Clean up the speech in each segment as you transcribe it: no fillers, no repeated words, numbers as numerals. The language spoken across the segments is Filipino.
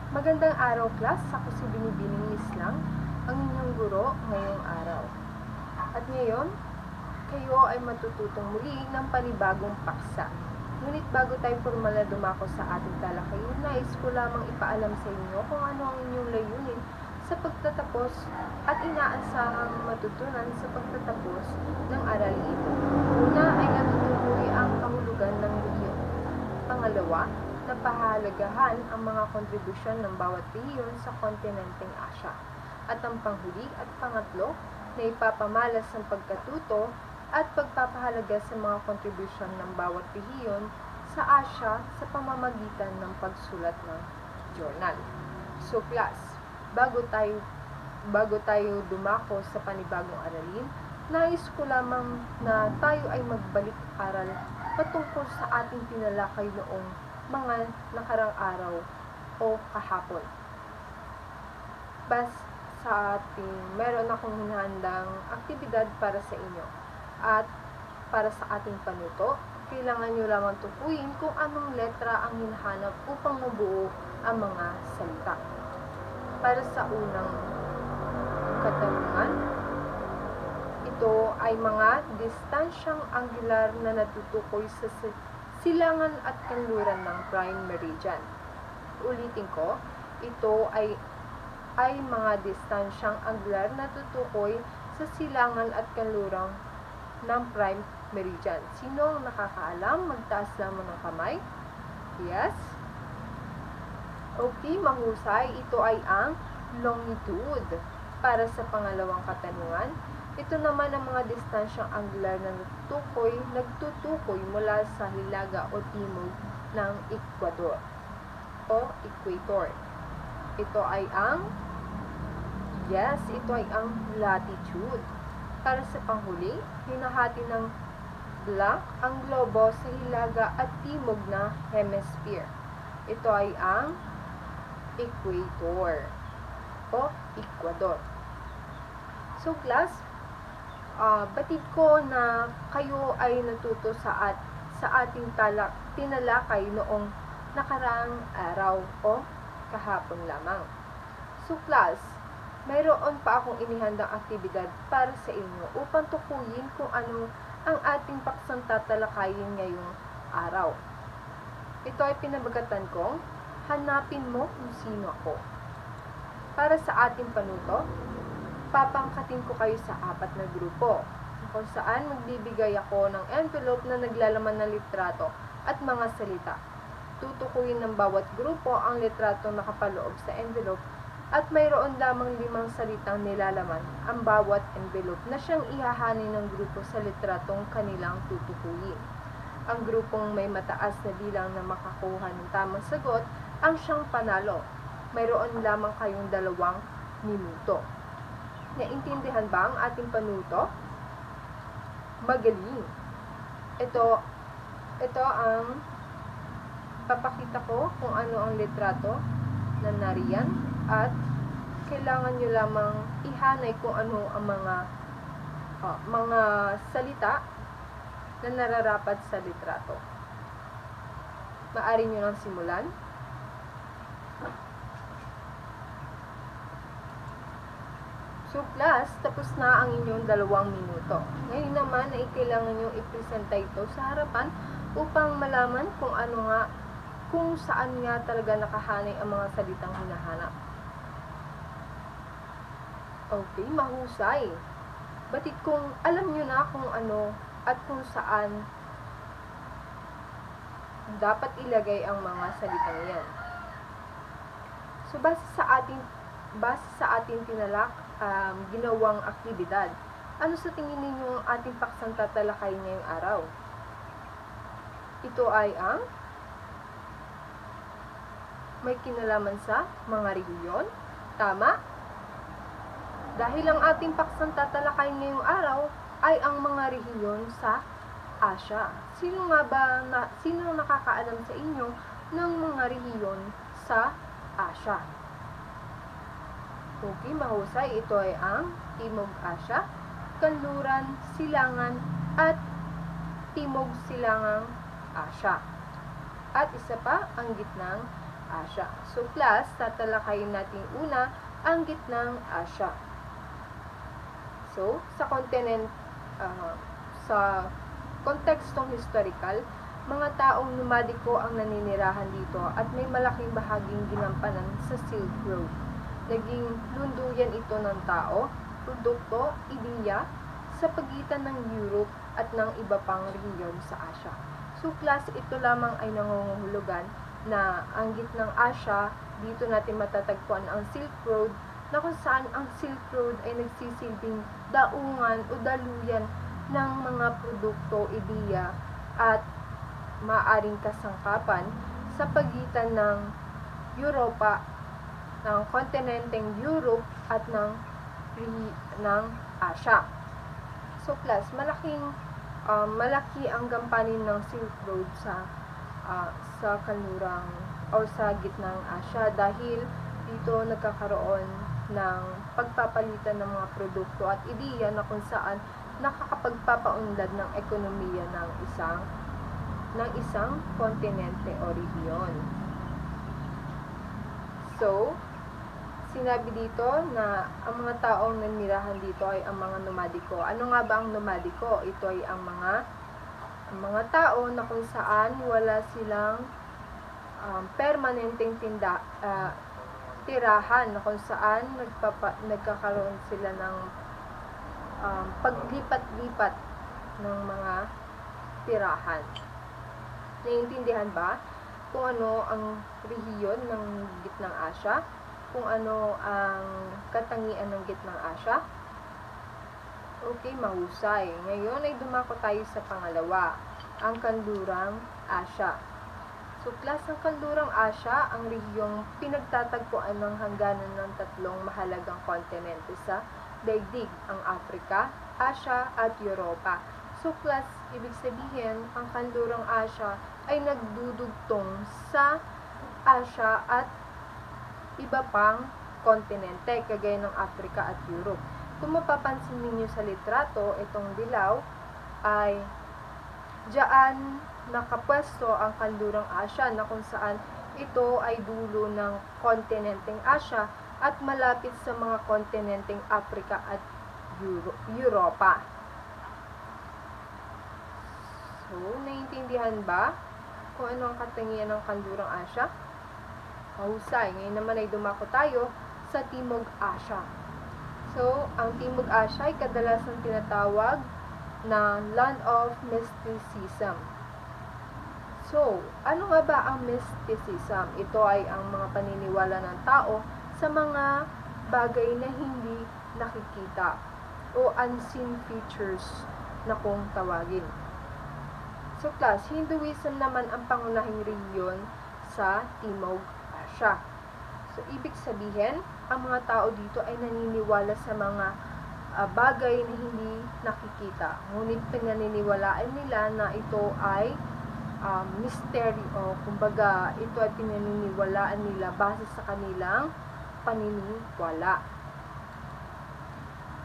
Magandang araw, class. Ako si Binibining Mislang, ang inyong guro ngayong araw. At ngayon, kayo ay matututong muli ng panibagong paksa. Ngunit bago tayo formal na dumako sa ating talakayin, nais ko lamang ipaalam sa inyo kung ano ang inyong layunin sa pagtatapos at inaasahang matutunan sa pagtatapos ng aralin ito. Una ay natutuloy ang kahulugan ng rehiyon. Pangalawa, napahalagahan ang mga kontribusyon ng bawat rehiyon sa kontinenteng Asya. At ang panghuli at pangatlo, na ipapamalas ang pagkatuto at pagpapahalaga sa mga kontribusyon ng bawat rehiyon sa Asya sa pamamagitan ng pagsulat ng journal. So class, bago tayo dumako sa panibagong aralin, nais ko lamang na tayo ay magbalik-aral patungkol sa ating tinalakay noong mga nakarang araw o kahapon. Sa ating meron akong hinahandang aktibidad para sa inyo. At para sa ating panuto, kailangan nyo lamang tukuyin kung anong letra ang hinahanap upang mabuo ang mga salita. Para sa unang katanungan, ito ay mga distansyang angular na natutukoy sa silangan at kanluran ng prime meridian. Ulitin ko, ito ay mga distansyang angular na tutukoy sa silangan at kanluran ng prime meridian. Sino ang nakakaalam? Magtaas lamang ng kamay. Yes? Okay, mahusay. Ito ay ang longitude. Para sa pangalawang katanungan, ito naman ang mga distansyang angular na nagtutukoy mula sa hilaga o timog ng Ecuador o equator. Ito ay ang latitude. Para sa panghuli, hinahati ng blank ang globo sa hilaga at timog na hemisphere. Ito ay ang equator o Ecuador. So class, batid ko na kayo ay natuto sa ating tinalakay noong nakaraang araw o kahapon lamang. So class, mayroon pa akong inihandang aktibidad para sa inyo upang tukuyin kung ano ang ating paksang tatalakayin ngayong araw. Ito ay pinabagatan kong hanapin mo kung sino ako. Para sa ating panuto, papangkatin ko kayo sa 4 na grupo, kung saan magbibigay ako ng envelope na naglalaman ng litrato at mga salita. Tutukuyin ng bawat grupo ang litrato nakapaloob sa envelope at mayroon lamang 5 salitang nilalaman ang bawat envelope na siyang ihahani ng grupo sa litratong kanilang tutukuyin. Ang grupong may mataas na bilang na makakuha ng tamang sagot ang siyang panalo. Mayroon lamang kayong 2 minuto. Naintindihan ba ang ating panuto? Magaling! Ito ang papakita ko kung ano ang litrato na nariyan at kailangan nyo lamang ihanay kung ano ang mga salita na nararapat sa litrato. Maaari nyo lang simulan. So class, tapos na ang inyong 2 minuto. Ngayon naman ay kailangan nyo ipresenta ito sa harapan upang malaman kung saan nga talaga nakahanay ang mga salitang hinahanap. Okay, mahusay. Batid kung alam nyo na kung ano at kung saan dapat ilagay ang mga salitang yan. So base sa ating ginawang aktibidad, ano sa tingin ninyo ang ating paksang tatalakay ngayong araw? Ito ay ang may kinalaman sa mga rehiyon. Tama? Dahil ang ating paksang tatalakay ngayong araw ay ang mga rehiyon sa Asya. Sino nakakaalam sa inyo ng mga rehiyon sa Asya? Okay, mahusay. Ito ay ang Timog Asya, Kanluran, Silangan, at Timog Silangang Asya. At isa pa, ang gitnang Asya. So class, tatalakayin natin una ang gitnang Asya. So, sa kontekstong historical, mga taong nomadiko ang naninirahan dito at may malaking bahaging ginampanan sa Silk Road. Naging lunduyan ito ng tao, produkto, ideya sa pagitan ng Europe at ng iba pang rehiyon sa Asya. So class, ito lamang ay nangungulugan na ang gitnang Asya, dito natin matatagpuan ang Silk Road, na kung saan ang Silk Road ay nagsisilbing daungan o daluyan ng mga produkto, ideya at maaring kasangkapan sa pagitan ng Europa, ng kontinenteng Europe at ng Asya. So class, malaki ang gampanin ng Silk Road sa kanlurang o sa gitnang Asya dahil dito nagkakaroon ng pagpapalitan ng mga produkto at ideya na kung saan nakakapagpapaunlad ng ekonomiya ng isang kontinente o rehiyon. So, sinabi dito na ang mga taong nanirahan dito ay ang mga nomadiko. Ano nga ba ang nomadiko? Ito ay ang mga tao na kung saan wala silang permanenteng tirahan, na kung saan nagkakaroon sila ng paglipat-lipat ng mga tirahan. Naiintindihan ba kung ano ang rehiyon ng gitnang Asya? Kung ano ang katangian ng gitnang Asya? Okay, mahusay. Ngayon ay dumako tayo sa pangalawa, ang kanlurang Asya. So, class, ang kanlurang Asya, ang rehiyong pinagtatagpuan ng hangganan ng tatlong mahalagang kontinente sa daigdig, ang Africa, Asya at Europa. So, class, ibig sabihin, ang kanlurang Asya ay nagdudugtong sa Asya at iba pang kontinente, kagaya ng Africa at Europe. Kung mapapansin ninyo sa litrato, itong dilaw ay diyan nakapwesto ang kanlurang Asya, na kung saan ito ay dulo ng kontinenteng Asya at malapit sa mga kontinenteng Africa at Europa. So, naiintindihan ba kung ano ang katangian ng kanlurang Asya? Mahusay. Ngayon naman ay dumako tayo sa Timog Asya. So, ang Timog Asya ay kadalasan tinatawag na Land of Mysticism. So, ano nga ba ang mysticism? Ito ay ang mga paniniwala ng tao sa mga bagay na hindi nakikita o unseen features na kung tawagin. So class, Hinduism naman ang pangunahing reliyon sa Timog Asya. So ibig sabihin, ang mga tao dito ay naniniwala sa mga bagay na hindi nakikita. Ngunit pinaniniwalaan nila na ito ay mystery o kumbaga ito ay pinaniniwalaan nila base sa kanilang paniniwala.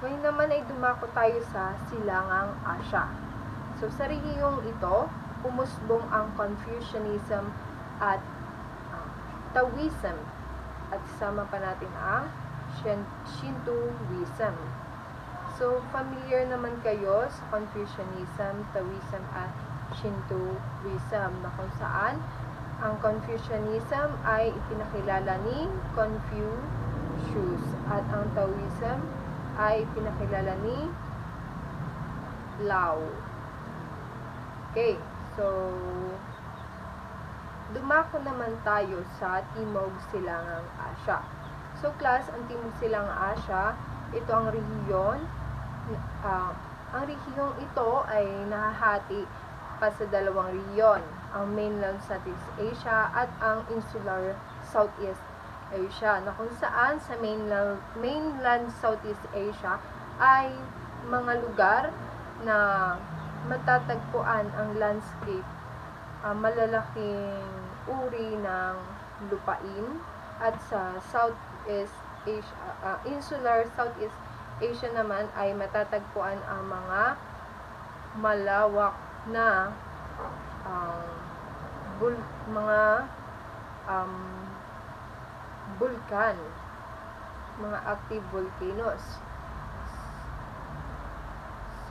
Ngayon naman ay dumako tayo sa Silangang Asya. So sa rehiyong ito, umusbong ang Confucianism at Taoism at sama pa natin ang Shintoism. So familiar naman kayo sa Confucianism, Taoism at Shintoism, na kung saan ang Confucianism ay ipinakilala ni Confucius at ang Taoism ay ipinakilala ni Lao. Okay, so dumako naman tayo sa Timog Silangang Asya. So class, ang Timog Silangang Asya, ito ang rehiyon. Ang rehiyong ito ay nahahati pa sa dalawang rehiyon, ang mainland Southeast Asia at ang insular Southeast Asia, na kung saan sa mainland Southeast Asia ay mga lugar na matatagpuan ang landscape, malalaking uri ng lupain, at sa Southeast Asia, insular Southeast Asia naman ay matatagpuan ang mga malawak na bulkan, mga active volcanoes.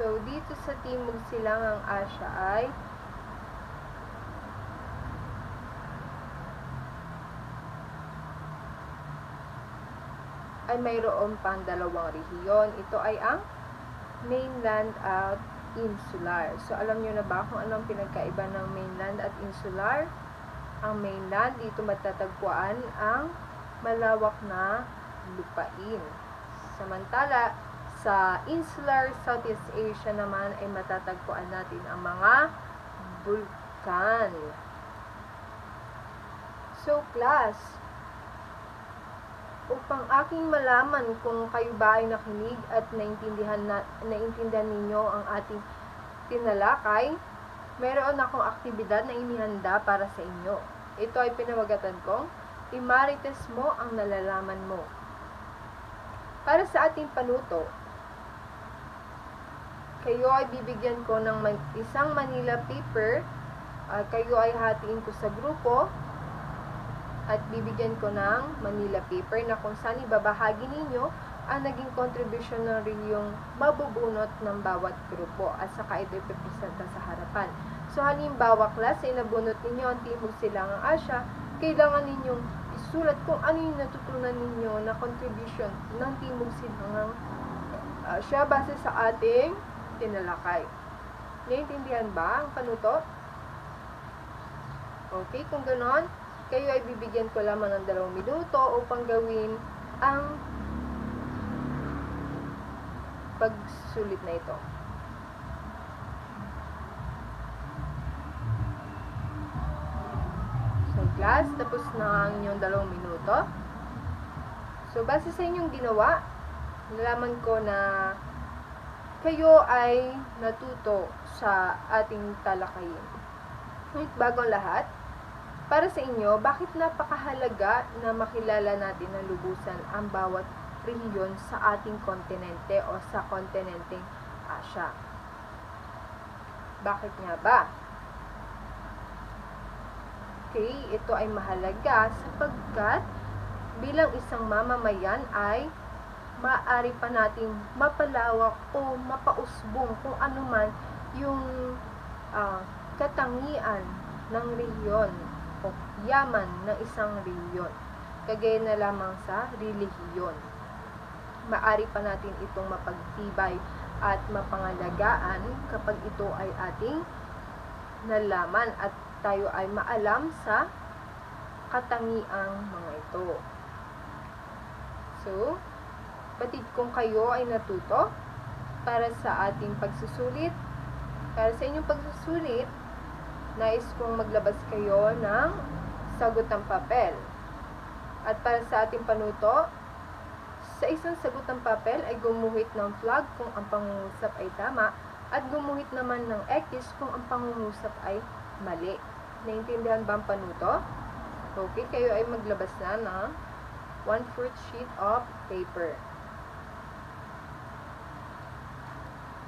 So, dito sa Timog Silangang Asya ay mayroon pang dalawang rehiyon. Ito ay ang mainland at insular. So, alam nyo na ba kung anong pinagkaiba ng mainland at insular? Ang mainland, dito matatagpuan ang malawak na lupain. Samantala, sa insular Southeast Asia naman ay matatagpuan natin ang mga bulkan. So, class, upang aking malaman kung kayo ba ay nakinig at naintindihan ninyo ang ating tinalakay, meron akong aktibidad na inihanda para sa inyo. Ito ay pinamagatan kong imarites mo ang nalalaman mo. Para sa ating panuto, kayo ay bibigyan ko ng isang Manila paper. Kayo ay hatiin ko sa grupo at bibigyan ko ng Manila paper na kung saan ibabahagi ninyo ang naging contribution ng rehiyong mabubunot ng bawat grupo at saka ito ipipresenta sa harapan. So, halimbawa, class, ay nabunot ninyo ang Timog Silangang Asya, kailangan ninyong isulat kung ano yung natutunan ninyo na contribution ng Timog Silangang Asya base sa ating tinalakay. Naintindihan ba ang panuto? Okay, kung ganon, kayo ay bibigyan ko lamang ng 2 minuto upang gawin ang pagsulit na ito. So, class, tapos na ang inyong 2 minuto. So, base sa inyong ginawa, nalaman ko na kayo ay natuto sa ating talakayin. Ngunit bago lahat, para sa inyo, bakit napakahalaga na makilala natin ng lubusan ang bawat rehiyon sa ating kontinente o sa kontinenteng Asya? Bakit nga ba? Okay, ito ay mahalaga sapagkat bilang isang mamamayan ay maaari pa nating mapalawak o mapausbong kung ano man yung katangian ng rehiyon o yaman ng isang rehiyon, kagaya na lamang sa relihiyon. Maaari pa natin itong mapagtibay at mapangalagaan kapag ito ay ating nalaman at tayo ay maalam sa katangiang mga ito. So, batid kung kayo ay natuto para sa ating pagsusulit. Para sa inyong pagsusulit, nais kong maglabas kayo ng sagot ng papel. At para sa ating panuto, sa isang sagot ng papel ay gumuhit ng flag kung ang pangungusap ay tama at gumuhit naman ng X kung ang pangungusap ay mali. Naintindihan ba ang panuto? Okay, kayo ay maglabas na ng 1/4 sheet of paper.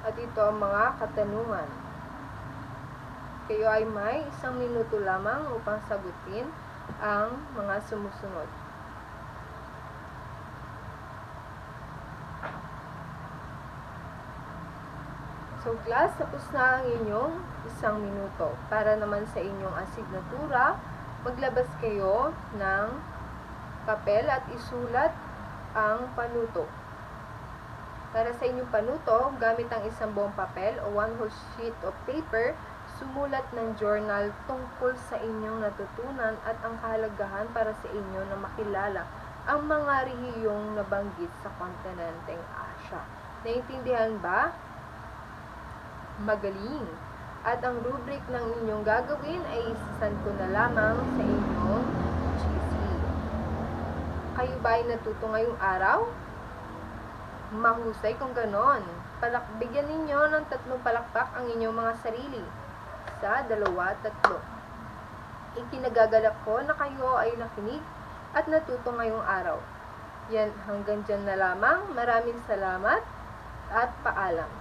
At ito ang mga katanungan. Kayo ay may 1 minuto lamang upang sagutin ang mga sumusunod. So, class, tapos na ang inyong 1 minuto. Para naman sa inyong asignatura, maglabas kayo ng papel at isulat ang panuto. Para sa inyong panuto, gamit ang 1 buong papel o 1 whole sheet of paper, sumulat ng journal tungkol sa inyong natutunan at ang kahalagahan para sa inyo na makilala ang mga rehiyong nabanggit sa kontinenteng Asya. Naintindihan ba? Magaling! At ang rubric ng inyong gagawin ay isasend ko na lamang sa inyong GC. Kayo ba ay natuto ngayong araw? Mahusay kung ganon. Bigyan ninyo ng 3 palakpak ang inyong mga sarili. 1, 2, 3. Ikinagagalak ko na kayo ay nakinig at natuto ngayong araw. Yan, hanggang dyan na lamang. Maraming salamat at paalam.